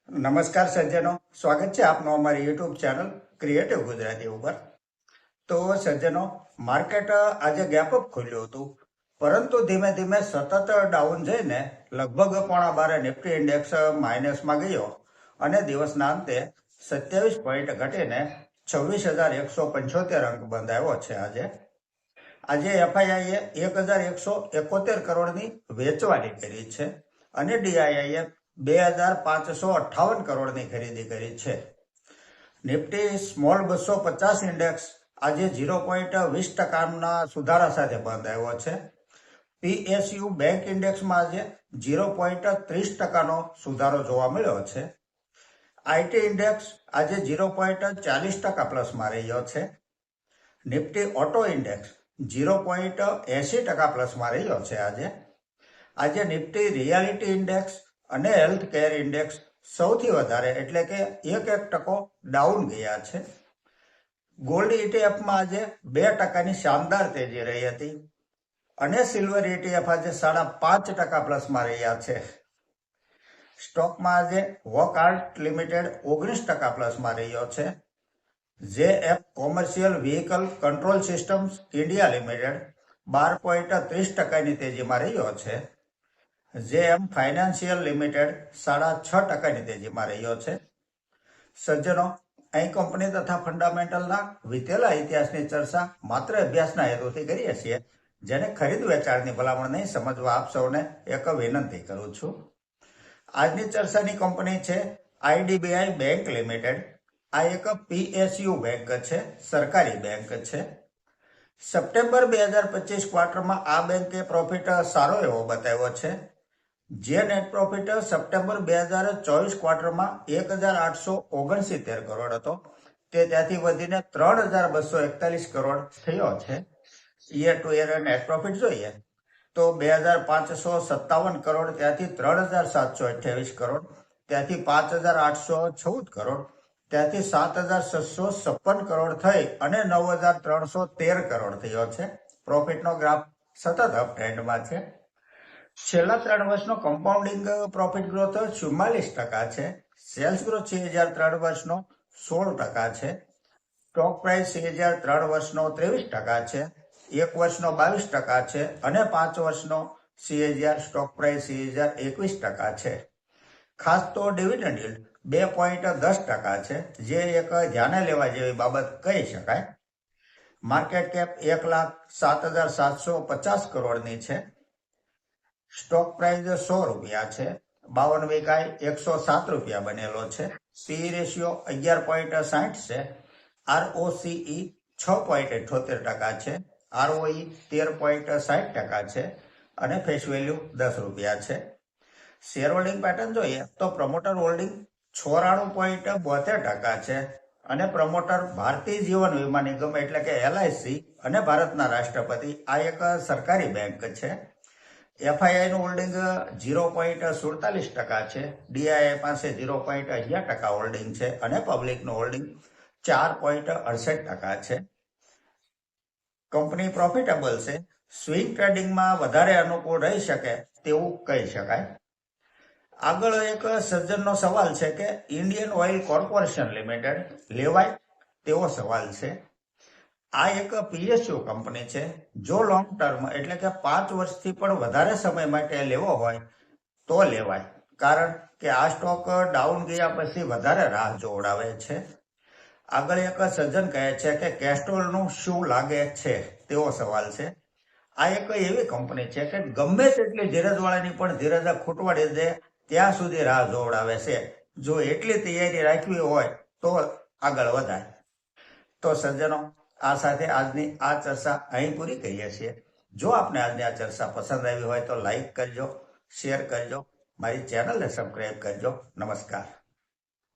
નમસ્કાર સજ્જનો, સ્વાગત છે આપનું અમારી યુટ્યુબ ચેનલ ક્રિએટિવ ગુજરાતી ઉપર. તો સજ્જનો, માર્કેટ આજે ગેપ અપ ખુલ્યું હતું, પરંતુ ધીમે ધીમે સતત ડાઉન જઈને લગભગ 11:15 નિફ્ટી ઇન્ડેક્સ માઇનસમાં ગયો અને દિવસના અંતે 27 પોઈન્ટ ઘટીને 26,175 અંક બંધાયો છે. આજે એફઆઈઆઈએ 1,171 કરોડની વેચવાની કરી છે અને ડીઆઈઆઈએ 2,558 કરોડની ખરીદી કરી છે. નિફ્ટી સ્મોલ 250 ઇન્ડેક્સ આજે 0.20% સુધારા સાથે બંધાયો છે. પીએસયુ બેંક ઇન્ડેક્સમાં આજે 0.30%નો સુધારો જોવા મળ્યો છે. આઈટી ઇન્ડેક્સ આજે 0.40% પ્લસમાં રહ્યો છે. નિફ્ટી ઓટો ઇન્ડેક્સ 0.80% પ્લસમાં રહ્યો છે. આજે નિફ્ટી રિયાલિટી ઇન્ડેક્સ અને હેલ્થ કેર ઇન્ડેક્સ સૌથી વધારે એટલે કે 1% ડાઉન ગયા છે. ગોલ્ડ ઇટીએફમાં આજે 2%ની શાનદાર તેજી રહી હતી અને સિલ્વર ઇટીએફ આજે 5.5% પ્લસમાં રહ્યા છે. સ્ટોકમાં આજે વોકહાર્ટ લિમિટેડ 19% પ્લસમાં રહ્યો છે. ZF commercial vehicle control systems India limited 12.30%ની તેજીમાં રહ્યો છે. જેએમ ફાઇનાન્શિયલ લિમિટેડ 6.5%ની તેજીમાં રહ્યો છે. સજ્જનો, અહીં કંપની તથા ફંડામેન્ટલના વીતેલા ઇતિહાસની ચર્ચા માત્ર અભ્યાસના હેતુથી કરીએ છીએ, જેને ખરીદ વેચાણની ભલામણ નહીં સમજવા આપ સૌને એક વિનંતી કરું છું. આજની ચર્ચાની કંપની છે આઈડીબીઆઈ બેંક લિમિટેડ. આ એક પીએસયુ બેંક છે, સરકારી બેંક છે. સપ્ટેમ્બર 2025 ક્વાર્ટરમાં આ બેંકે પ્રોફિટ સારો એવો બતાવ્યો છે. જે નેટ પ્રોફિટ સપ્ટેમ્બર 2024 ક્વાર્ટરમાં 1,869 કરોડ હતો, તે ત્યાંથી વધીને 3,241 કરોડ થયો છે. Year to year net profit જોઈએ તો 2,557 કરોડ ત્યાંથી 3,728 કરોડ, ત્યાંથી 5,814 કરોડ, ત્યાંથી 7,656 કરોડ થઈ અને 9,313 કરોડ થયો છે. પ્રોફિટનો ગ્રાફ સતત અપ ટ્રેન્ડમાં છે. છેલ્લા 3 વર્ષનો કમ્પાઉન્ડિંગ પ્રોફિટ ગ્રોથ 44% છે. સેલ્સ ગ્રોથ 3 વર્ષનો 16% છે. સ્ટોક પ્રાઇસ 3 વર્ષનો 23% છે. 1 વર્ષનો 22% છે અને 5 વર્ષનો સ્ટોક પ્રાઇસ 21% છે. ખાસ તો ડિવિડન્ડ yield 2.10% છે, જે એક ધ્યાને લેવા જેવી બાબત કહી શકાય. માર્કેટ કેપ 1,07,750 કરોડની છે. સ્ટોક પ્રાઇસ 100 રૂપિયા છે. 52 વીક હાઈ 107 રૂપિયા બનેલો છે. પી રેશિયો 11.60 છે. ROCE 6.78% છે. ROE 13.60% છે અને ફેસ વેલ્યુ 10 રૂપિયા છે. શેર હોલ્ડિંગ પેટર્ન જોઈએ તો પ્રમોટર હોલ્ડિંગ 94.72% છે અને પ્રમોટર ભારતીય જીવન વીમા નિગમ એટલે કે LIC અને ભારતના રાષ્ટ્રપતિ. આ એક સરકારી બેંક છે. એફઆઈઆઈ નું હોલ્ડિંગ 0.47% છે. ડીઆઈઆઈ પાસે 0.11% હોલ્ડિંગ છે અને પબ્લિકનું હોલ્ડિંગ 4.68% છે. કંપની પ્રોફિટેબલ છે. સ્વિંગ ટ્રેડિંગમાં વધારે અનુકૂળ રહી શકે તેવું કહી શકાય. આગળ એક સજ્જનનો સવાલ છે કે ઇન્ડિયન ઓઇલ કોર્પોરેશન લિમિટેડ લેવાય તેવો સવાલ છે. આ એક પીએસયુ કંપની છે. જો લોંગ ટર્મ એટલે કે 5 વર્ષથી પણ વધારે સમય માટે લેવો હોય તો લેવાય, કારણ કે આ સ્ટોક ડાઉન ગયા પછી વધારે રાહ જોવડાવે છે. આગળ એક સજ્જન કહે છે કે કેસ્ટ્રોલનું શું લાગે છે તેવો સવાલ છે. આ એક એવી કંપની છે કે ગમે તેટલી ધીરજવાળાની પણ ધીરજ ખૂટવાડી દે ત્યાં સુધી રાહ જોવડાવે છે. જો એટલી તૈયારી રાખવી હોય તો આગળ વધાય. તો સજ્જનો, આ સાથે આજની આ ચર્ચા અહીં પૂરી કરીએ છીએ. જો આપને આજની આ ચર્ચા પસંદ આવી હોય તો લાઈક કરજો, શેર કરજો, મારી ચેનલને સબસ્ક્રાઈબ કરજો. નમસ્કાર.